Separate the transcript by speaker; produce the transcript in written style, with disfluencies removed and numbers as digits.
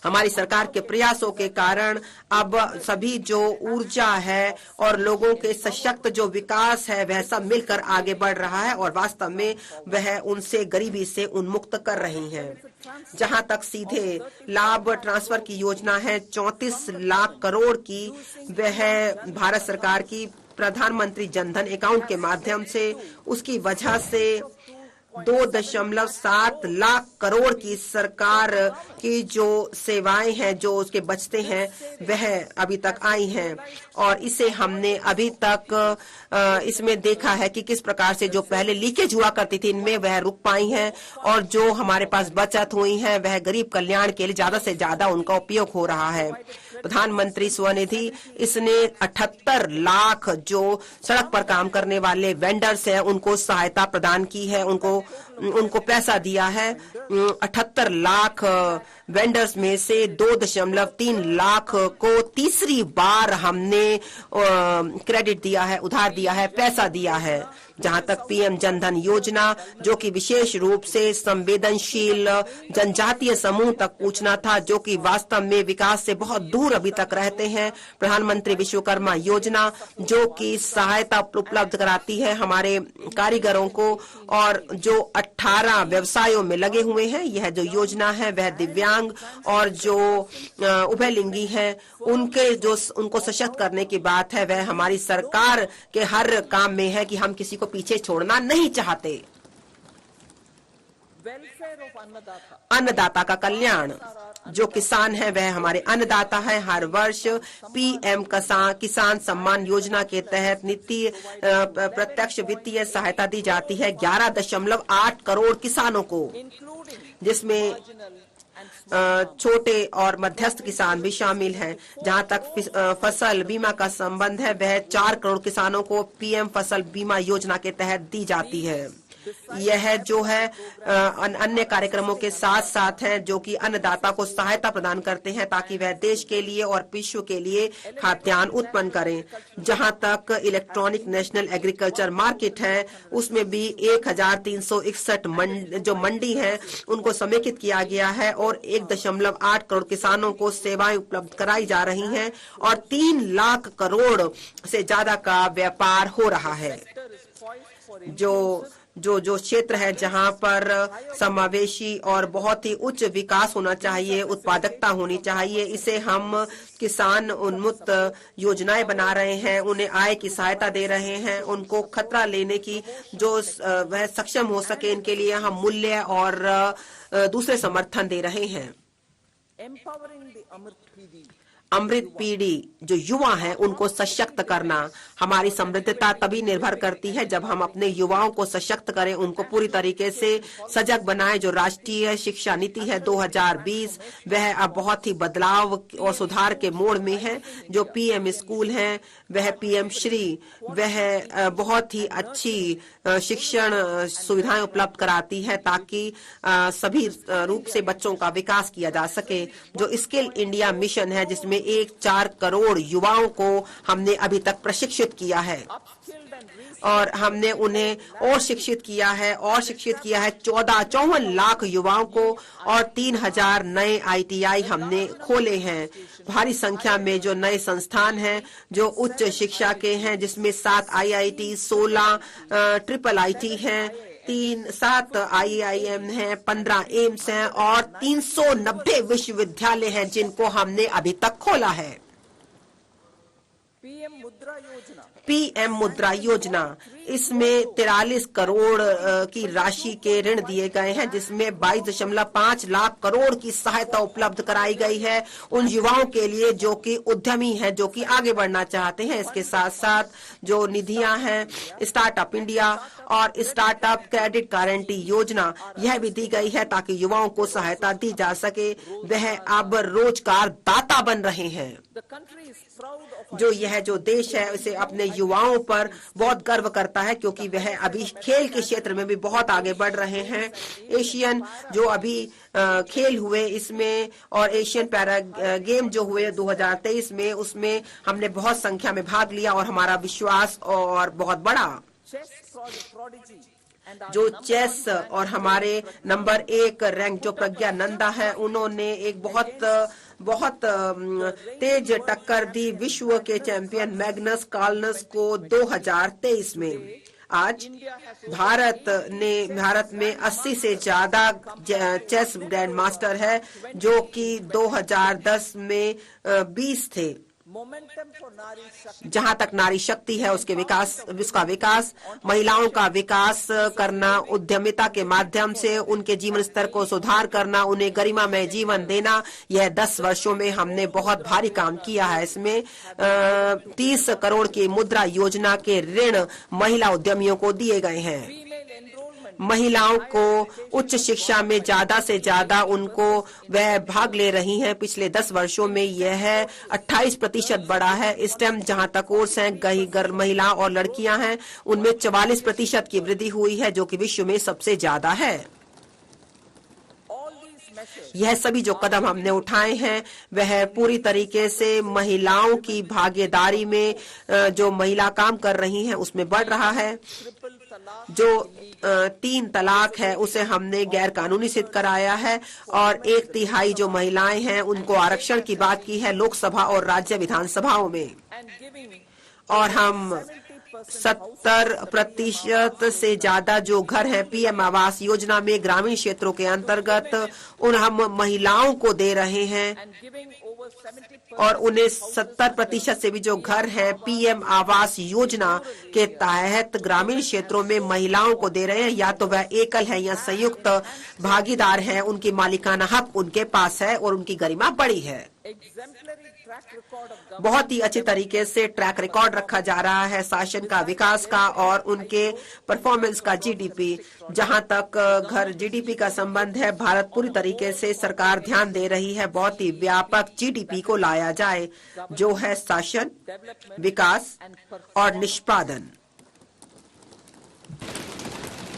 Speaker 1: हमारी सरकार के प्रयासों के कारण अब सभी जो ऊर्जा है और लोगों के सशक्त जो विकास है वह सब मिलकर आगे बढ़ रहा है और वास्तव में वह उनसे गरीबी से उन्मुक्त कर रही हैं। जहां तक सीधे लाभ ट्रांसफर की योजना है 34 लाख करोड़ की, वह भारत सरकार की प्रधानमंत्री जनधन अकाउंट के माध्यम से, उसकी वजह से 2.7 लाख करोड़ की सरकार की जो सेवाएं हैं जो उसके बचते हैं वह अभी तक आई हैं और इसे हमने अभी तक इसमें देखा है कि किस प्रकार से जो पहले लीकेज हुआ करती थी इनमें वह रुक पाई हैं और जो हमारे पास बचत हुई है वह गरीब कल्याण के लिए ज्यादा से ज्यादा उनका उपयोग हो रहा है। प्रधानमंत्री स्वनिधि इसने 78 लाख जो सड़क पर काम करने वाले वेंडर्स हैं उनको सहायता प्रदान की है, उनको पैसा दिया है। 78 लाख वेंडर्स में से 2.3 लाख को तीसरी बार हमने क्रेडिट दिया है, उधार दिया है, पैसा दिया है। जहां तक पीएम जनधन योजना जो कि विशेष रूप से संवेदनशील जनजातीय समूह तक पूछना था, जो कि वास्तव में विकास से बहुत दूर अभी तक रहते हैं। प्रधानमंत्री विश्वकर्मा योजना जो कि सहायता उपलब्ध कराती है हमारे कारीगरों को और जो 18 व्यवसायों में लगे हुए हैं। यह जो योजना है वह दिव्यांग और जो उभयलिंगी हैं उनको सशक्त करने की बात है। वह हमारी सरकार के हर काम में है कि हम किसी को पीछे छोड़ना नहीं चाहते। अन्नदाता का कल्याण, जो किसान है वह हमारे अन्नदाता है। हर वर्ष पीएम किसान सम्मान योजना के तहत प्रत्यक्ष वित्तीय सहायता दी जाती है 11.8 करोड़ किसानों को, जिसमें छोटे और मध्यस्थ किसान भी शामिल हैं। जहां तक फसल बीमा का संबंध है वह 4 करोड़ किसानों को पीएम फसल बीमा योजना के तहत दी जाती है। यह जो है अन्य कार्यक्रमों के साथ साथ है जो कि अन्नदाता को सहायता प्रदान करते हैं ताकि वह देश के लिए और विश्व के लिए खाद्यान्न उत्पन्न करें। जहां तक इलेक्ट्रॉनिक नेशनल एग्रीकल्चर मार्केट है उसमें भी 1361 जो मंडी है उनको समेकित किया गया है और 1.8 करोड़ किसानों को सेवाएं उपलब्ध कराई जा रही हैं और 3 लाख करोड़ से ज्यादा का व्यापार हो रहा है। जो क्षेत्र है जहां पर समावेशी और बहुत ही उच्च विकास होना चाहिए, उत्पादकता होनी चाहिए, इसे हम किसान उन्मुक्त योजनाएं बना रहे हैं। उन्हें आय की सहायता दे रहे हैं, उनको खतरा लेने की जो वह सक्षम हो सके इनके लिए हम मूल्य और दूसरे समर्थन दे रहे हैं। अमृत पीढ़ी जो युवा हैं उनको सशक्त करना, हमारी समृद्धता तभी निर्भर करती है जब हम अपने युवाओं को सशक्त करें, उनको पूरी तरीके से सजग बनाएं। जो राष्ट्रीय शिक्षा नीति है 2020 वह अब बहुत ही बदलाव और सुधार के मोड़ में है। जो पीएम स्कूल है वह पीएम श्री वह बहुत ही अच्छी शिक्षण सुविधाएं उपलब्ध कराती है ताकि सभी रूप से बच्चों का विकास किया जा सके। जो स्किल इंडिया मिशन है जिसमें 4 करोड़ युवाओं को हमने अभी तक प्रशिक्षित किया है और हमने उन्हें और शिक्षित किया है 54 लाख युवाओं को और 3000 नए ITI हमने खोले हैं। भारी संख्या में जो नए संस्थान हैं जो उच्च शिक्षा के हैं जिसमें 7 IIT, 16 IIIT हैं, 7 IIM हैं, 15 एम्स हैं और 390 विश्वविद्यालय हैं जिनको हमने अभी तक खोला है। पीएम मुद्रा योजना इसमें 43 करोड़ की राशि के ऋण दिए गए हैं जिसमें 22.5 लाख करोड़ की सहायता उपलब्ध कराई गई है उन युवाओं के लिए जो कि उद्यमी हैं, जो कि आगे बढ़ना चाहते हैं। इसके साथ साथ जो निधियां हैं स्टार्टअप इंडिया और स्टार्टअप क्रेडिट गारंटी योजना यह भी दी गई है ताकि युवाओं को सहायता दी जा सके। वह अब रोजगार दाता बन रहे हैं। जो देश है उसे अपने युवाओं पर बहुत गर्व करता है क्योंकि वह अभी खेल के क्षेत्र में भी बहुत आगे बढ़ रहे हैं। एशियन जो अभी खेल हुए इसमें और एशियन पैरा गेम जो हुए 2023 में उसमें हमने बहुत संख्या में भाग लिया और हमारा विश्वास और बहुत बड़ा। जो चेस और हमारे नंबर 1 रैंक जो प्रज्ञा नंदा है, उन्होंने एक बहुत तेज टक्कर दी विश्व के चैंपियन मैग्नस कार्लसन को 2023 में। आज भारत में 80 से ज्यादा चेस ग्रैंड मास्टर है, जो कि 2010 में 20 थे। जहां तक नारी शक्ति है उसका विकास, महिलाओं का विकास करना, उद्यमिता के माध्यम से उनके जीवन स्तर को सुधार करना, उन्हें गरिमामय जीवन देना, यह 10 वर्षों में हमने बहुत भारी काम किया है। इसमें 30 करोड़ की मुद्रा योजना के ऋण महिला उद्यमियों को दिए गए हैं। महिलाओं को उच्च शिक्षा में ज्यादा से ज्यादा उनको वह भाग ले रही हैं। पिछले 10 वर्षों में यह 28% बढ़ा है। स्टेम जहां तक कोर्स हैं, महिला और लड़कियां हैं, उनमें 44% की वृद्धि हुई है, जो कि विश्व में सबसे ज्यादा है। यह सभी जो कदम हमने उठाए हैं वह पूरी तरीके से महिलाओं की भागीदारी में, जो महिला काम कर रही हैं उसमें बढ़ रहा है। जो 3 तलाक है उसे हमने गैर कानूनी सिद्ध कराया है, और 1/3 जो महिलाएं हैं उनको आरक्षण की बात की है लोकसभा और राज्य विधानसभाओं में। और हम 70% से ज्यादा जो घर हैं पीएम आवास योजना में ग्रामीण क्षेत्रों के अंतर्गत हम महिलाओं को दे रहे हैं, और उन्हें 70% से भी जो घर हैं पीएम आवास योजना के तहत ग्रामीण क्षेत्रों में महिलाओं को दे रहे हैं। या तो वह एकल है या संयुक्त भागीदार है, उनकी मालिकाना हक उनके पास है और उनकी गरिमा बड़ी है। बहुत ही अच्छे तरीके से ट्रैक रिकॉर्ड रखा जा रहा है शासन का, विकास का और उनके परफॉर्मेंस का। जीडीपी, जहां तक घर जीडीपी का संबंध है, भारत पूरी तरीके से सरकार ध्यान दे रही है बहुत ही व्यापक जीडीपी को लाया जाए, जो है शासन, विकास और निष्पादन।